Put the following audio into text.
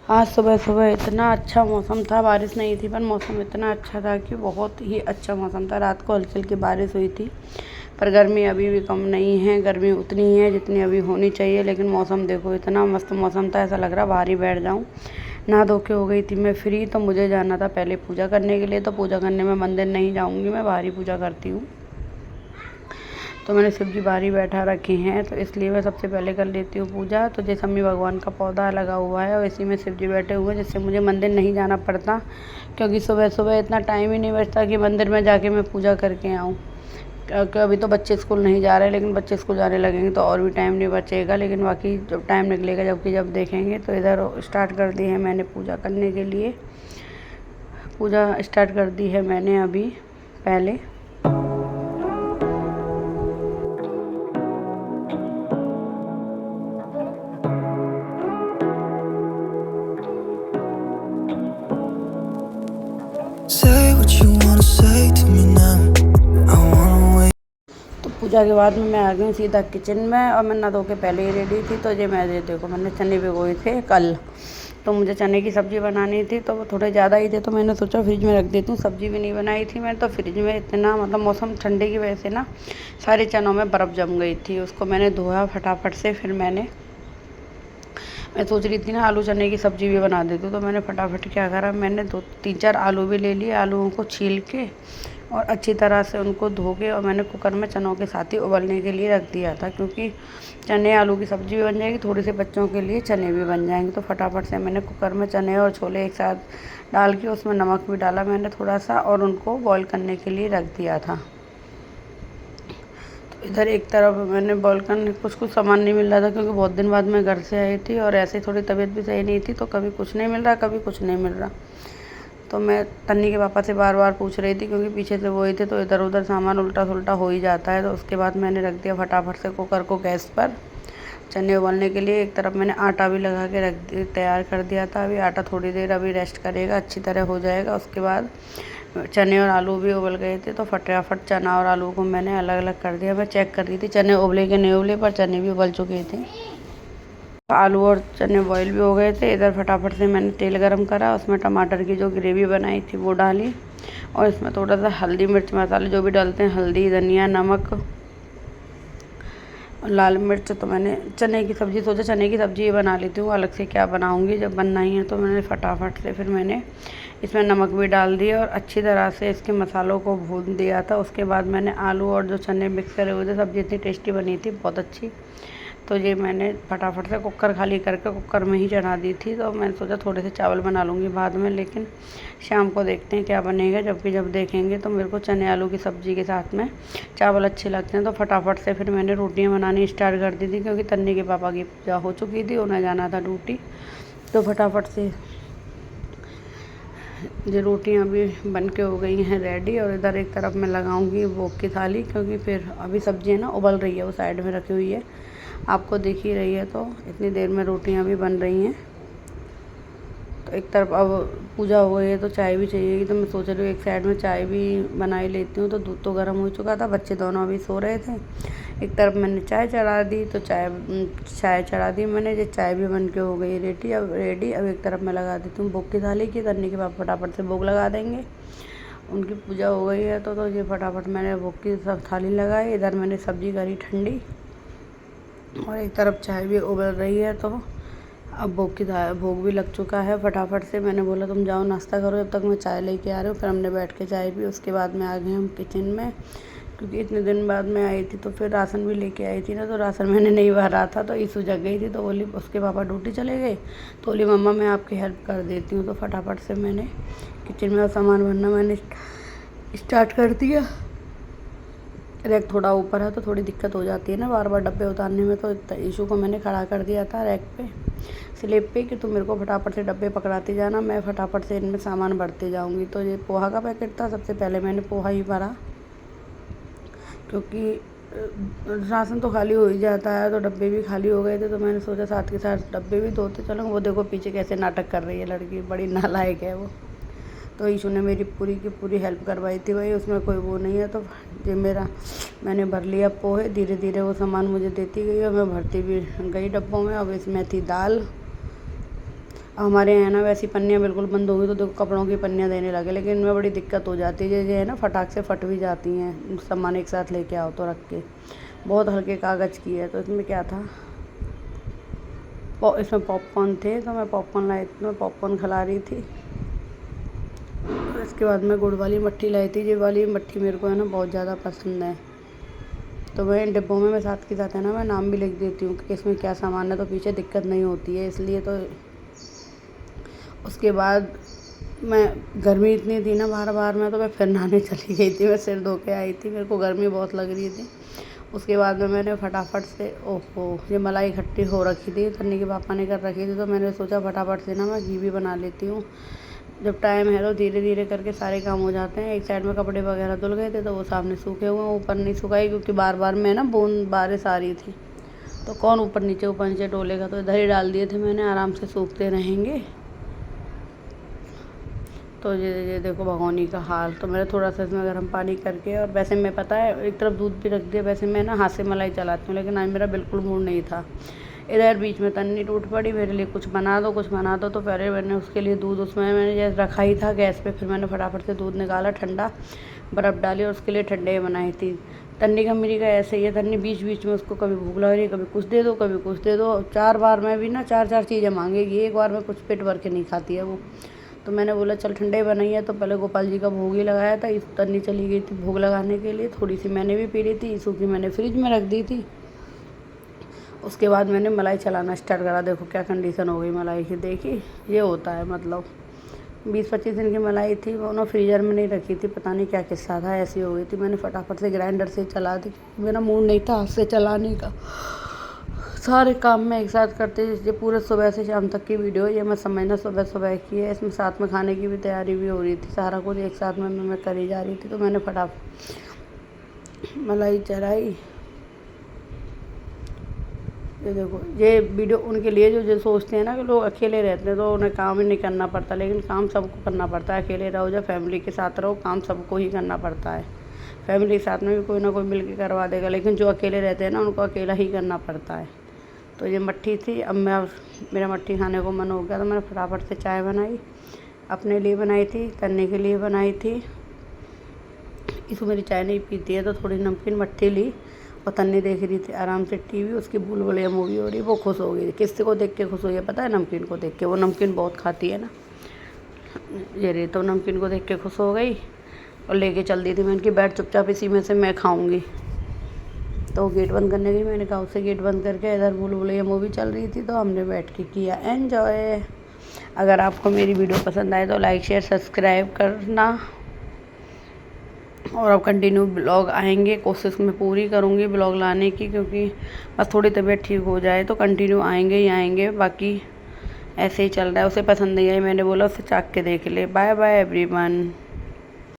आज सुबह-सुबह इतना अच्छा मौसम था, बारिश नहीं थी पर मौसम इतना अच्छा था कि बहुत ही अच्छा मौसम था। रात को हल्की-हल्की बारिश हुई थी, पर गर्मी अभी भी कम नहीं है। गर्मी उतनी ही है जितनी अभी होनी चाहिए, लेकिन मौसम देखो इतना मस्त मौसम था, ऐसा लग रहा बाहर ही बैठ जाऊँ। नहा धो के हो गई थी मैं फ्री, तो मुझे जाना था पहले पूजा करने के लिए। तो पूजा करने में मंदिर नहीं जाऊँगी, मैं बाहर ही पूजा करती हूँ। तो मैंने शिव जी बाहर ही बैठा रखे हैं, तो इसलिए मैं सबसे पहले कर लेती हूँ पूजा। तो जैसे अम्मी भगवान का पौधा लगा हुआ है और इसी में शिव जी बैठे हुए हैं, जिससे मुझे मंदिर नहीं जाना पड़ता, क्योंकि सुबह-सुबह इतना टाइम ही नहीं बचता कि मंदिर में जाके मैं पूजा करके आऊँ। क्योंकि अभी तो बच्चे स्कूल नहीं जा रहे, लेकिन बच्चे स्कूल जाने लगेंगे तो और भी टाइम नहीं बचेगा। लेकिन बाकी जब टाइम निकलेगा, जब देखेंगे तो इधर स्टार्ट कर दी है मैंने पूजा करने के लिए। पूजा स्टार्ट कर दी है मैंने अभी पहले। Say what you wanna say to me now. I wanna wait. तो पूजा के बाद में मैं आ गई सीधा किचन में, और मैं नहा धो के पहले ही रेडी थी। तो ये देखो मैंने चने भिगोए थे कल, तो मुझे चने की सब्ज़ी बनानी थी। तो वो थोड़े ज़्यादा ही थे, तो मैंने सोचा फ्रिज में रख देती हूँ। सब्ज़ी भी नहीं बनाई थी मैंने, तो फ्रिज में इतना मतलब मौसम ठंडे की वजह से ना सारे चनों में बर्फ़ जम गई थी। उसको मैंने धोया फटाफट से। फिर मैं सोच रही थी ना आलू चने की सब्ज़ी भी बना देती हूँ, तो मैंने फटाफट क्या करा, मैंने 2-3-4 आलू भी ले लिए। आलूओं को छील के और अच्छी तरह से उनको धो के और मैंने कुकर में चनों के साथ ही उबलने के लिए रख दिया था, क्योंकि चने आलू की सब्ज़ी भी बन जाएगी, थोड़े से बच्चों के लिए चने भी बन जाएंगे। तो फटाफट से मैंने कुकर में चने और छोले एक साथ डाल के उसमें नमक भी डाला मैंने थोड़ा सा, और उनको बॉईल करने के लिए रख दिया था। इधर एक तरफ मैंने बॉईल करने कुछ सामान नहीं मिल रहा था, क्योंकि बहुत दिन बाद मैं घर से आई थी और ऐसे थोड़ी तबीयत भी सही नहीं थी, तो कभी कुछ नहीं मिल रहा, कभी कुछ नहीं मिल रहा। तो मैं तन्नी के पापा से बार-बार पूछ रही थी, क्योंकि पीछे से वो ही थे, तो इधर-उधर सामान उल्टा-सुल्टा हो ही जाता है। तो उसके बाद मैंने रख दिया फटाफट से कुकर को गैस पर चने उबलने के लिए। एक तरफ मैंने आटा भी लगा के तैयार कर दिया था। अभी आटा थोड़ी देर अभी रेस्ट करेगा, अच्छी तरह हो जाएगा। उसके बाद चने और आलू भी उबल गए थे, तो फटाफट चना और आलू को मैंने अलग-अलग कर दिया। मैं चेक कर रही थी चने उबले कि नहीं उबले, पर चने भी उबल चुके थे। आलू और चने बॉईल भी हो गए थे। इधर फटाफट से मैंने तेल गरम करा, उसमें टमाटर की जो ग्रेवी बनाई थी वो डाली, और इसमें थोड़ा सा हल्दी मिर्च मसाले जो भी डालते हैं, हल्दी, धनिया, नमक और लाल मिर्च। तो मैंने चने की सब्ज़ी सोचा चने की सब्ज़ी बना लेती हूँ, अलग से क्या बनाऊँगी, जब बनना ही है। तो मैंने फटाफट से फिर मैंने इसमें नमक भी डाल दिया और अच्छी तरह से इसके मसालों को भून दिया था। उसके बाद मैंने आलू और जो चने मिक्स करे हुए थे, सब्ज़ी इतनी टेस्टी बनी थी, बहुत अच्छी। तो ये मैंने फटाफट से कुकर खाली करके कुकर में ही चढ़ा दी थी। तो मैंने सोचा थोड़े से चावल बना लूँगी बाद में, लेकिन शाम को देखते हैं क्या बनेगा। जब देखेंगे तो मेरे को चने आलू की सब्ज़ी के साथ में चावल अच्छे लगते हैं। तो फटाफट से फिर मैंने रोटियां बनानी स्टार्ट कर दी थी, क्योंकि तन्नी के पापा की पूजा हो चुकी थी, उन्हें जाना था ड्यूटी। तो फटाफट से ये रोटियां अभी बन के हो गई हैं रेडी, और इधर एक तरफ मैं लगाऊंगी भोग की थाली, क्योंकि फिर अभी सब्ज़ी है ना उबल रही है, वो साइड में रखी हुई है, आपको दिख ही रही है। तो इतनी देर में रोटियां भी बन रही हैं। तो एक तरफ अब पूजा हो गई है, तो चाय भी चाहिएगी, तो मैं सोच रही हूँ एक साइड में चाय भी बना ही लेती हूँ। तो दूध तो गर्म हो चुका था, बच्चे दोनों अभी सो रहे थे। एक तरफ मैंने चाय चढ़ा दी, तो चाय चढ़ा दी मैंने, ये चाय भी बन के हो गई रेडी। अब एक तरफ मैं लगा देती हूँ भोग की थाली की। तन्नी के पापा फटाफट से भोग लगा देंगे, उनकी पूजा हो गई है। तो ये फटाफट मैंने भोग की सब थाली लगाई। इधर मैंने सब्ज़ी करी ठंडी, और एक तरफ चाय भी उबल रही है। तो अब भोग भी लग चुका है। फटाफट से मैंने बोला तुम जाओ नाश्ता करो, जब तक मैं चाय लेके आ रही हूँ। फिर हमने बैठ के चाय पी। उसके बाद में आ गए हम किचन में, क्योंकि इतने दिन बाद मैं आई थी, तो फिर राशन भी लेके आई थी ना, तो राशन मैंने नहीं भरा था। तो ईशू जग गई थी, तो बोली उसके पापा ड्यूटी चले गए, तो बोली मम्मा मैं आपकी हेल्प कर देती हूँ। तो फटाफट से मैंने किचन में सामान भरना मैंने स्टार्ट कर दिया। रैक थोड़ा ऊपर है, तो थोड़ी दिक्कत हो जाती है ना बार बार डब्बे उतारने में। तो ईशू को मैंने खड़ा कर दिया था रैक पे, स्लेब पे, कि तुम मेरे को फटाफट से डब्बे पकड़ाते जाना, मैं फटाफट से इनमें सामान भरते जाऊंगी। तो ये पोहा का पैकेट था, सबसे पहले मैंने पोहा ही भरा, क्योंकि राशन तो खाली हो ही जाता है, तो डब्बे भी खाली हो गए थे। तो मैंने सोचा साथ के साथ डब्बे भी धोते चलो। वो देखो पीछे कैसे नाटक कर रही है लड़की, बड़ी नालायक है वो। तो ईशू ने मेरी पूरी की पूरी हेल्प करवाई थी भाई, उसमें कोई वो नहीं है। तो ये मैंने भर लिया पोहे, धीरे धीरे वो सामान मुझे देती गई और मैं भरती भी गई डब्बों में। अब इसमें थी दाल, हमारे यहाँ ना वैसी पन्नियाँ बिल्कुल बंद हो गई, तो देखो कपड़ों की पन्नियाँ देने लगे, लेकिन इनमें बड़ी दिक्कत हो जाती है, ये है ना फटाक से फट भी जाती हैं, सामान एक साथ लेके आओ तो रख के। बहुत हल्के कागज़ की है। तो इसमें क्या था, इसमें पॉपकॉर्न थे, तो मैं पॉपकॉर्न लाई थी, मैं पॉपकॉर्न खिला रही थी। इसके बाद मैं गुड़ वाली मट्ठी लाई थी। ये वाली मट्ठी मेरे को है ना बहुत ज़्यादा पसंद है, तो मैं इन डिब्बों में मैं साथ के साथ है ना मैं नाम भी लिख देती हूँ कि इसमें क्या सामान है, तो पीछे दिक्कत नहीं होती है इसलिए। तो उसके बाद मैं गर्मी इतनी थी ना बार बार में, तो मैं फिर नहाने चली गई थी। मैं सिर धो के आई थी, मेरे को गर्मी बहुत लग रही थी। उसके बाद में मैंने फटाफट से, ओहो ये मलाई इकट्ठी हो रखी थी, तन्नी के पापा ने कर रखी थी, तो मैंने सोचा फटाफट से ना मैं घी भी बना लेती हूँ। जब टाइम है तो धीरे धीरे करके सारे काम हो जाते हैं। एक साइड में कपड़े वगैरह धुल गए थे, तो वो सामने सूखे हुए हैं, ऊपर नहीं सुखाई क्योंकि बार बार में ना बूंद बारिश आ रही थी, तो कौन ऊपर नीचे डोलेगा, तो इधर ही डाल दिए थे मैंने, आराम से सूखते रहेंगे। तो ये देखो भगोनी का हाल। तो मैंने थोड़ा सा इसमें गर्म पानी करके, और वैसे मैं पता है एक तरफ दूध भी रख दिया, वैसे मैं ना हाथ से मलाई चलाती हूँ, लेकिन आज मेरा बिल्कुल मूड नहीं था। इधर बीच में तन्नी टूट पड़ी मेरे लिए, कुछ बना दो। तो पहले मैंने उसके लिए दूध उसमें मैंने जैसे रखा ही था गैस पे, फिर मैंने फटाफट से दूध निकाला, ठंडा बर्फ़ डाली और उसके लिए ठंडे बनाई थी। तन्नी का मेरी का ऐसे ही है, तन्नी बीच बीच में उसको कभी भूख लग रही है, कभी कुछ दे दो, कभी कुछ दे दो। 4 बार में भी ना 4 चीज़ें मांगेगी, एक बार में कुछ पेट भर के नहीं खाती है वो। तो मैंने बोला चल ठंडे बनाई है, तो पहले गोपाल जी का भोग ही लगाया था। तन्नी चली गई थी भोग लगाने के लिए, थोड़ी सी मैंने भी पी ली थी, सूखी मैंने फ्रिज में रख दी थी। उसके बाद मैंने मलाई चलाना स्टार्ट करा। देखो क्या कंडीशन हो गई मलाई की, देखी ये होता है, मतलब 20-25 दिन की मलाई थी, वो ना फ्रीजर में नहीं रखी थी, पता नहीं क्या किस्सा था, ऐसी हो गई थी। मैंने फटाफट से ग्राइंडर से चला दी, मेरा मूड नहीं था हाथ से चलाने का। सारे काम में एक साथ करते, ये पूरे सुबह से शाम तक की वीडियो, ये मैं समझना सुबह की है। इसमें साथ में खाने की भी तैयारी भी हो रही थी, सारा कुछ एक साथ में मैं करी जा रही थी। तो मैंने फटाफट मलाई चलाई। ये देखो ये वीडियो उनके लिए जो सोचते हैं ना कि लोग अकेले रहते हैं तो उन्हें काम ही नहीं करना पड़ता, लेकिन काम सबको करना पड़ता है। अकेले रहो या फैमिली के साथ रहो, काम सबको ही करना पड़ता है। फैमिली के साथ में भी कोई ना कोई मिल के करवा देगा, लेकिन जो अकेले रहते हैं ना उनको अकेला ही करना पड़ता है। तो ये मट्ठी थी, अब मेरा मट्ठी खाने को मन हो गया, तो मैंने फटाफट से चाय बनाई, अपने लिए बनाई थी, तन्ने के लिए बनाई थी। इसको मेरी चाय नहीं पीती है, तो थोड़ी नमकीन मट्ठी ली, और तन्नी देख रही थी आराम से टीवी, उसकी बुलबुलिया मूवी हो रही, वो खुश हो गई। किससे को देख के खुश हुई है पता है? नमकीन को देख के। वो नमकीन बहुत खाती है ना, ये रही, तो नमकीन को देख के खुश हो गई और लेके चल दी थी। मैं इनकी बैठ चुपचाप, इसी में से मैं खाऊंगी। तो गेट बंद करने गई, मैंने कहा उससे गेट बंद करके, इधर बुलबुलिया मूवी चल रही थी, तो हमने बैठ के किया एन्जॉय। अगर आपको मेरी वीडियो पसंद आए तो लाइक शेयर सब्सक्राइब करना, और अब कंटिन्यू ब्लॉग आएंगे, कोशिश मैं पूरी करूँगी ब्लॉग लाने की, क्योंकि बस थोड़ी तबीयत ठीक हो जाए तो कंटिन्यू आएंगे ही आएंगे। बाकी ऐसे ही चल रहा है। उसे पसंद नहीं आई, मैंने बोला उसे चाक के देख ले। Bye bye everyone.